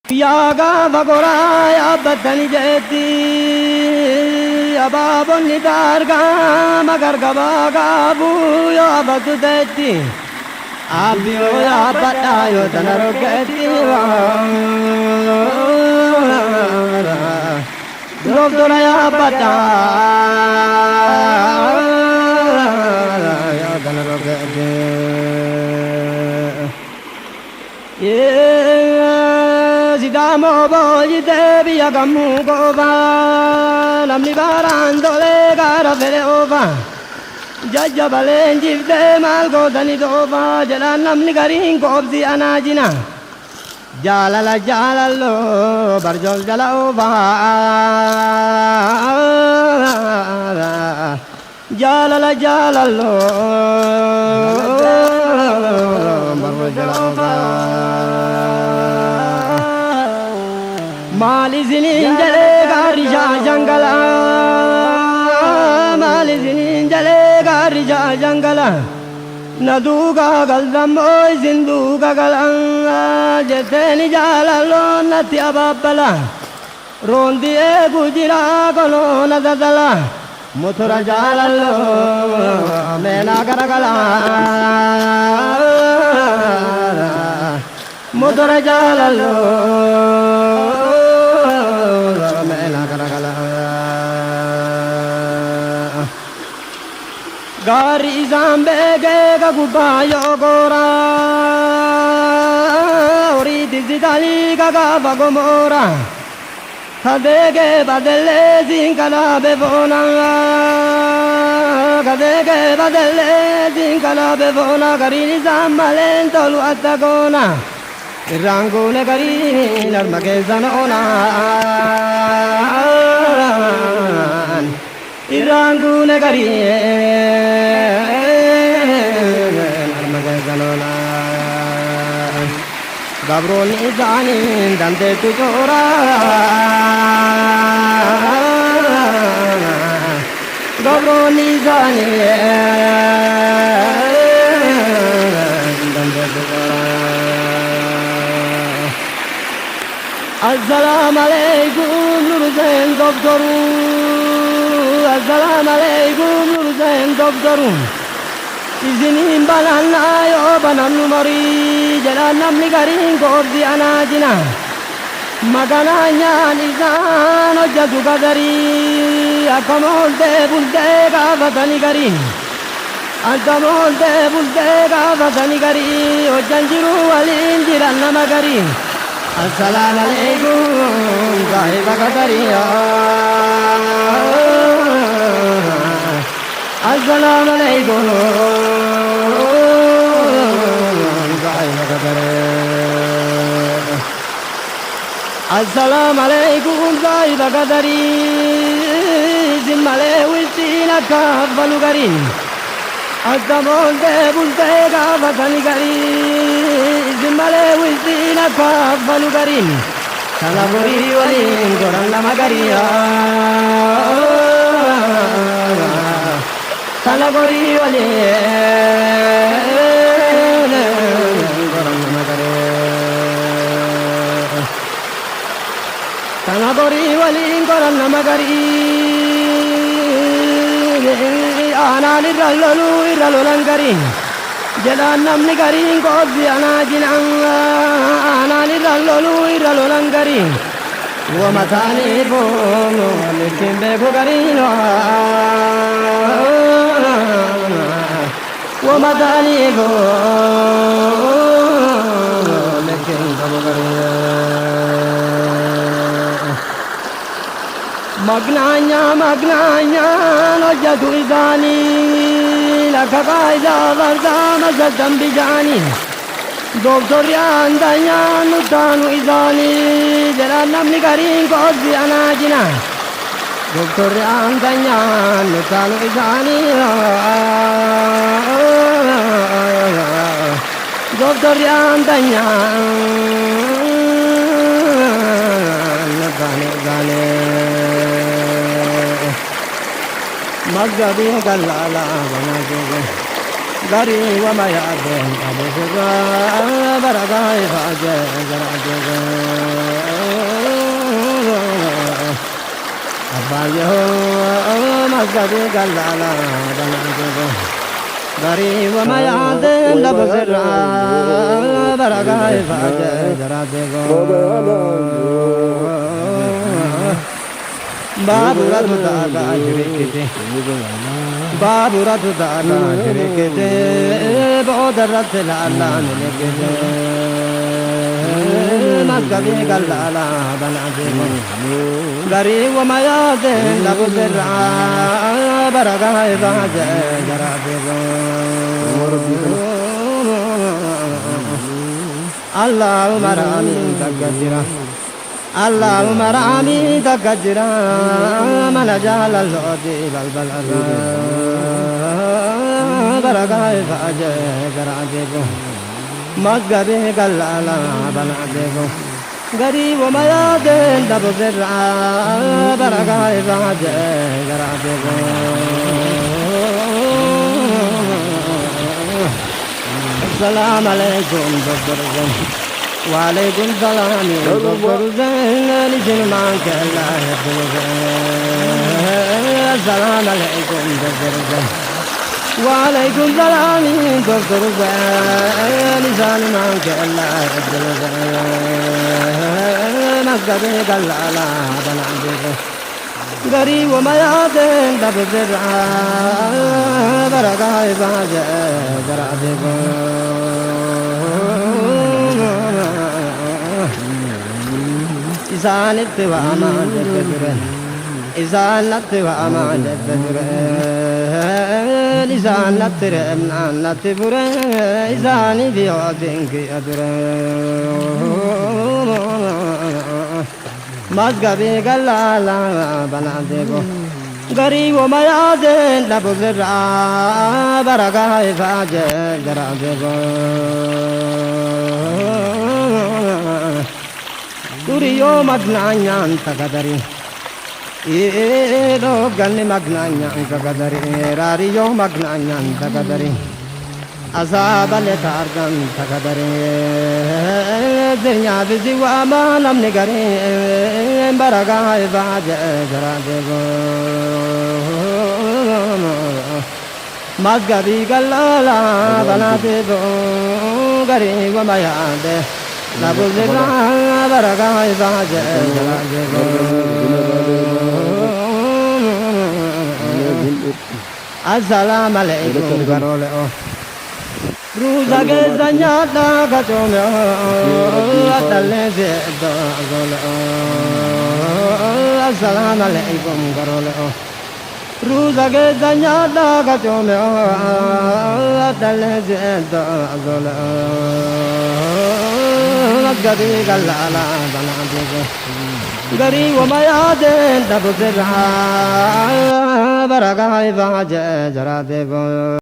Yaga Bagoraya Batani Jeti Ababoni Darga Magargabaga Buya Batudeti Abioya Batayo Tanarogeti Doctoraya Bata Tanarogeti Sidamo voglio devi agamu gova Lamni barando le gara vele ova Jajja balenji de malgo dani dova Jalan namni garin kobzi anajina Jalalo barjol jala ova Jalalo barjol jala ova Mali zinin jale garija jangala Mali zinin jale garija jangala Naduga galdam oi zinduga galang Jeteni jala lon nati ababala Rondi e gujira kono nadadala Muthura jala lo mena garagala Muthura jala lo Gari zambege gaguba yogora Ori digitali gaga bagomora Kadege badele zinkala bevona Kadege badele zinkala bevona Gari zammalen tolu attagona Irangune gari narmage zanona Irangune gari narmage zanona Gabroni zani dante tujora Gabroni zani dante tujora Assalamu alaikum Nurzen doktoru Assalamu alaikum Nurzen doktoru İzinin balannayo banan numari Jalan namni garin kordi anajina Magananya nizan hojjatu kadari Akkamolde bulde gaafatani garin Akkamolde bulde gaafatani gari Hojjanjiru walin jiran nama garin Assalamu alaikum sahiba kadariya Assalamu alaikum sahiba kadariya Assalamu alaikum sahiba kadariya Zimmale wiltina kaffalu garin Akkamolde bulde gaafatani garin Zimmale wiltina kaffalu garin Salaburi walin goran nama gariya Salaburi walin goran nama gariya Salaburi walin goran nama gariya Ana irralolan garin Jalan namni garin koddi anajinan Ana irralolan garin Wa matani bono likin beko garin Wa matani bono likin beko garin Magnanya Nojjatu izani Lakaka iza varda mazaddam bijani Doktori andanya nutanu izani Jalan namni garin koddi anajina Doktori andanya nutanu izani Doktori andanya nutanu izani Magdabin galala vanajoga Gari wa maya ben abuga Baragai vaja jarajoga yo mazgabi galala balagego gari wa mayade labzira baragai faje jaradego babura dada jirikete babura dada jirikete bodarat la la nelekete mazgabi galala balagego gari wa mayade labzira baragai faje jaradego Allahumma rami takajira Allahumma rami takajira manajal al-lodi bal-bal-ara baragai faje jaradego mazgabi galala balagego gari wa mayade labzira baragai faje jaradego السلام عليكم دكتور زين وعليكم السلام دكتور زين لجن معك الله يحفظك السلام عليكم دكتور زين وعليكم السلام دكتور زين لجن معك الله يحفظك مسجدك الله بنعبدك gari wa mayade labzira baragai faje jaradego izanat wa aman bedre izanat wa aman bedre izanat ramnan latbure izani bi adinki adre mazgabi galala banadego gari wa mayade labzira baragai faje jaradego turiyo magnanyan tagadari do ganni magnanyan tagadari rariyo magnanyan tagadari azabale targan tagadari dunya bizi wa malam nigari baragai faje jaradego mazgabi galala banadego gari wa mayade labzira baragai faje jaradego assalamu alaikum garole Ruza ke zanyata kachome atale se do gole assalamu alaikum garole Ruza ke zanyata kachome atale se do gole gari galala banadego gari wa mayade labzira baragai faje jaradego